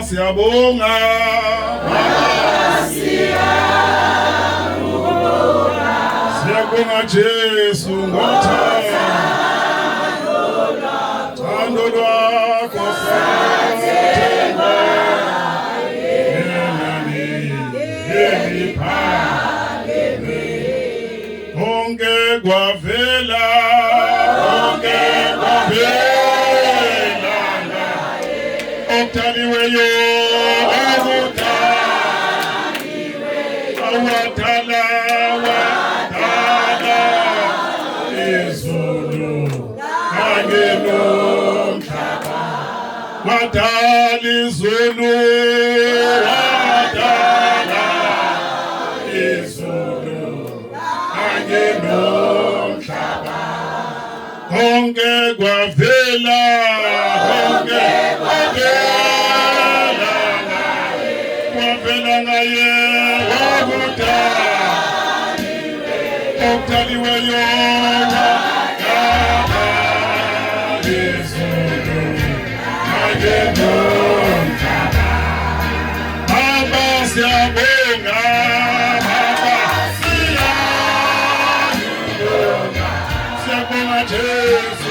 siyabonga siyabonga Jesu ngothando lwakho sathemba onke kwavela okutaliweyo awatala izulu kanye nomhlaba wadala izulu wadala izulu kanye nomhlaba konke kwavela naye okutaliweyo izulu kanye nomhlaba Baba siyabonga siyabonga Jesu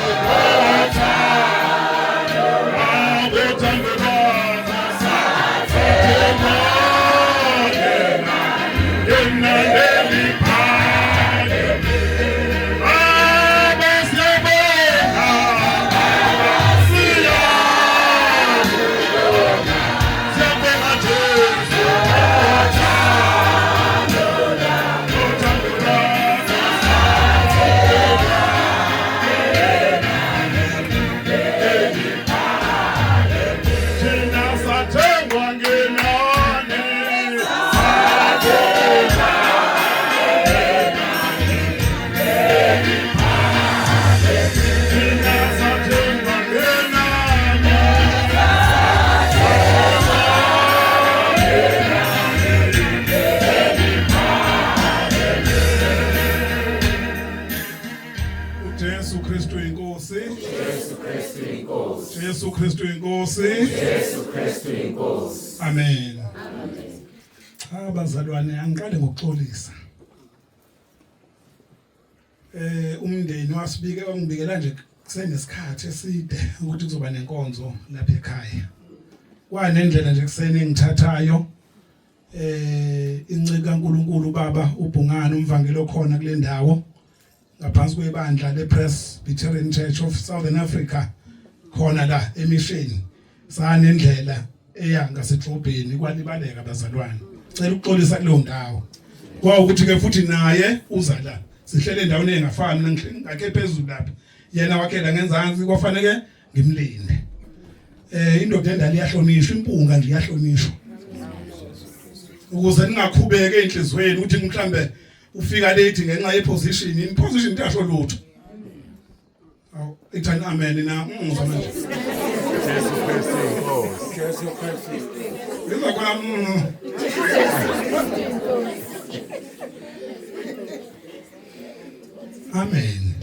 Jesu Kristu inkosi. Amen. Abazalwane angiqale ngokuxolisa. Umndeni wasibike ongibikela nje kusenesikhathi eside ukuthi kuzoba nenkonzo lapha ekhaya. Kwanendlela nje kusene ngithathayo inceke kaNkulunkulu baba uBhungane umvangelo khona kule ndawo ngaphansi kwebandla lePresbyterian Church of Southern Africa khona la emisheni sanendlela eya ngasedrobheni kwalibaleka abazalwane cela ukuxolisa kuleyo ndawo kwawukuthi ke futhi naye uza la sihlele endaweni engafani ngakhe phezulu lapha yena wakhela ngenzansi kwafanele ngimlinde indoda endala iyahlonishwa impunga nje iyahlonishwa ukuze ningakhubeke enhlizweni uthi mhlambe ufika late ngenxa yeposition in tasho lutho ithani amen na ngizwa manje Jesu Kristu ngizakwana amen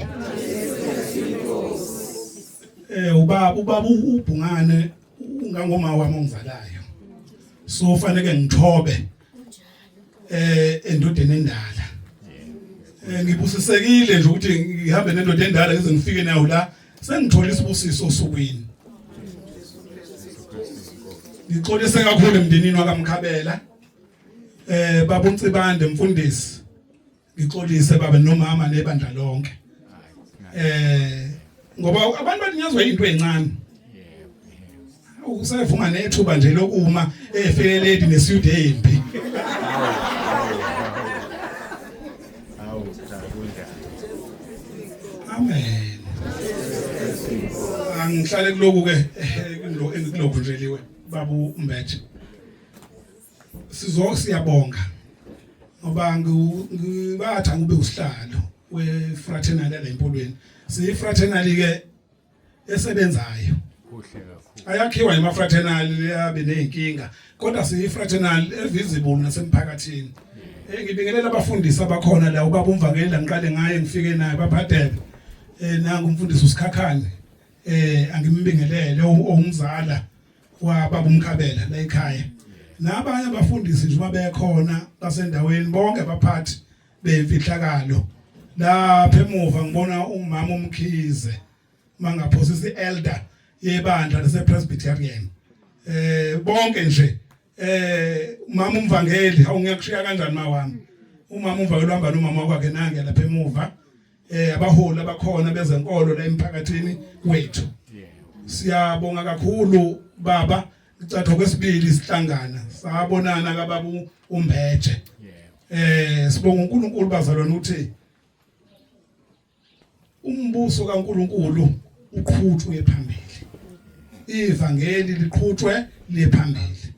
ubaba uBhungane ungangoma wami ongizalayo so fanele ngithobe endodeni endala ngibusisekile nje ukuthi ngihambe nendoda endala ngize ngifike nayo la sengithola isibusiso osukwini ngixolise kakhulu emndenini wakaMkhabela baba uNtsibande mfundisi ngixolise baba nomama nebandla lonke ngoba abantu baninyazwa into encane usevuma nethuba nje lokuma efeleledi nesiyude embi amen angihlale kuloku ke engilokhu njeliwe babu Mbethe siyabonga ngoba ngibatha ngube usihlalo wefraternal la empolweni siyifraternal ke esebenzayo kuhle kakhulu ayakhiwa emafraternal yabe nezinkinga kodwa siyifraternal evisible nasemphakathini ngibingelela abafundisi abakhona la ubaba umvangela ngiqale ngaye ngifike naye baphathele nangu umfundisi uSikhakhane angimbingelele ongizala wababa uMkhabela la ekhaya nabanye abafundisi nje babekhona basendaweni bonke abaphathi bemfihlakalo lapha emuva ngibona umama uMkhize mangaphosisa ielder yebandla lesepresbyterian bonke nje umama uMvangeli awungiyakushiya kanjani mawami umama uMvangeli uhamba nomama wakhe nange lapha emuva abaholi abakhona bezenkolo la emphakathini wethu siyabonga kakhulu baba icatho kwesibili sihlangana sabonana kababa uMbheje sibonga uNkulunkulu bazalwane uthi umbuso kaNkulunkulu uqhutshwe phambili ivangeli liqhutshwe liye phambili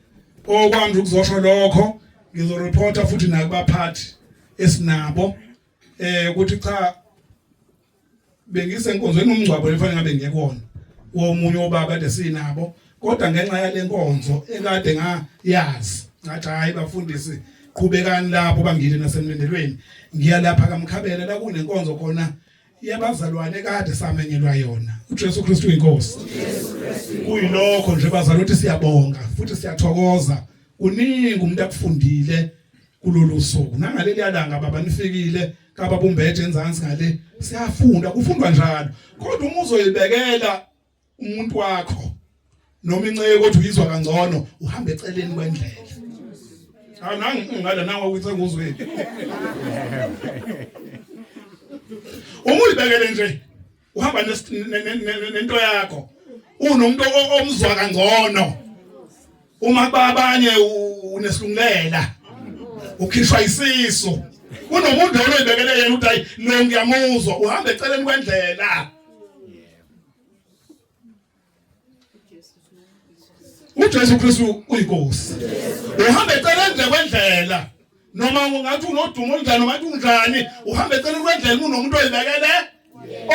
okwami ukuzosho lokho ngizoreporta futhi nakubaphathi esinabo ukuthi cha bengisenkonzweni umngcwabo lefanele ngabe ngiyekona womunye obaba lesinabo kodwa ngenxa yale nkonzo ekade ngayazi ngathi hayi bafundisi qhubekani lapho bangile nasemlendelweni ngiya lapha kaMkhabela la kunenkonzo khona yabazalwane kade samenyelwa yona uJesu Kristu inkosi kuyilokho nje bazalwane ukuthi siyabonga futhi siyathokoza uningi umuntu akufundile kulolu suku nangaleli yalanga baba nifikile kababa uMbheje enzansi ngale siyafunda kufundwa njalo kodwa uma uzoyibekela umuntu wakho noma inceke ukuthi uyizwa kangcono uhamba eceleni kwendlela ngala nawe ukuthi nguzweni uma uyibekele nje uhamba nento yakho unomuntu omzwa kangcono uma babanye unesilungulela ukhishwa isisu kunomuntu oyibekele yena uthi lo ngiyamuzwa uhamba eceleni kwendlela uJesu Kristu uyinkosi uhamba eceleni kwendlela noma ungathi unodumo olunjani noma unjani uhamba eceleni kwendlela unomuntu oyibekele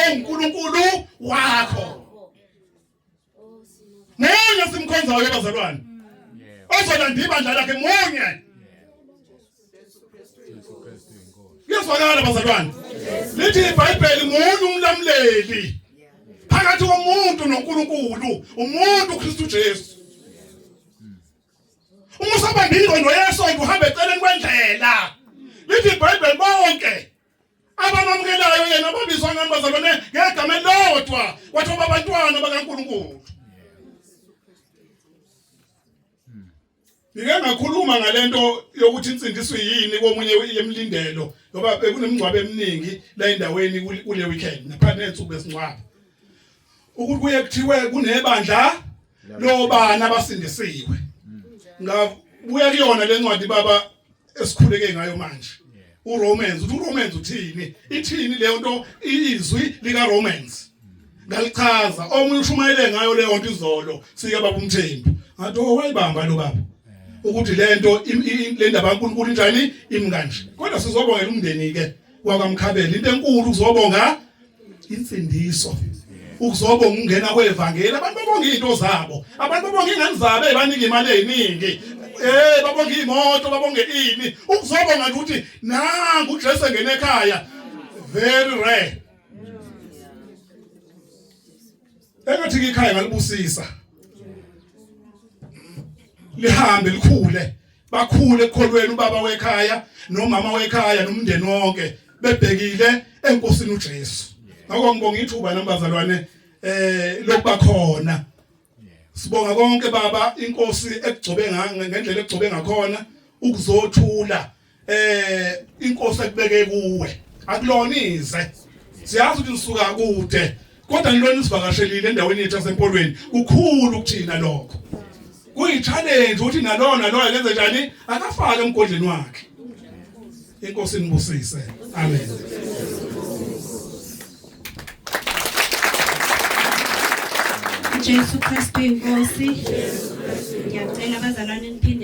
oNkulunkulu wakho munye simkhonzayo bazalwane ozolanda ibandla lakhe munye yeswakala bazalwane lithi iBhayibheli munye umlamleli phakathi komuntu noNkulunkulu umuntu uKristu Jesu uma usabamba ingqondo yesonto uhamba eceleni kwendlela lithi iBhayibheli bonke abamamukelayo yena babizwa ngabazalwane ngegama elilodwa wathi abantwana bakaNkulunkulu Ngike ngakhuluma ngalento yokuthi insindiswe yini komunye yemlindelo ngoba bekunemingcwabo eminingi la endaweni kule weekend naphakathi nensuku besingcwabo ukuthi kuye kuthiwe kunebandla lobana abasindisiwe ngabuya kuyona lencwadi baba esikhuleke ngayo manje uRomans uthi uRomans uthini ithini leyo nto izwi lika Romans ngalichaza omunye ushumayele ngayo leyo nto izolo sike baba uMthembu ngathi wayibamba lo baba ukuthi lento le ndaba kaNkulunkulu injani imkanje kodwa sizobongela umndeni ke wakwaMkhabela into enkulu uzobonga insindiso ukuzobonga ungena kwevangeli abantu babonga izinto zabo abantu babonga ingane zabo ebanika imali eziningi babonga imoto babonga ini ukuzobonga ukuthi nangu uJesu engene ekhaya very rare engathi ikhaya ngalibusisa lihambe likhule bakhule ekholweni ubaba wekhaya nomama wekhaya nomndeni wonke bebhekile enkosini uJesu ngakho ngibonga ithuba nabazalwane lokuba khona sibonga konke baba inkosi ekugcobe ngendlela ekugcobe ngakhona ukuzothula inkosi ekubeke kuwe akulona ize siyazi ukuthi nisuka kude kodwa nilona isivakashelile endaweni yethu yaseMpolweni kukhulu ukuthina lokho kuyi-challenge ukuthi nalona lo akenze njani akafake emgodleni wakhe inkosi inibusise amen Jesu Kristu inkosi ngiyacela abazalwane niphinde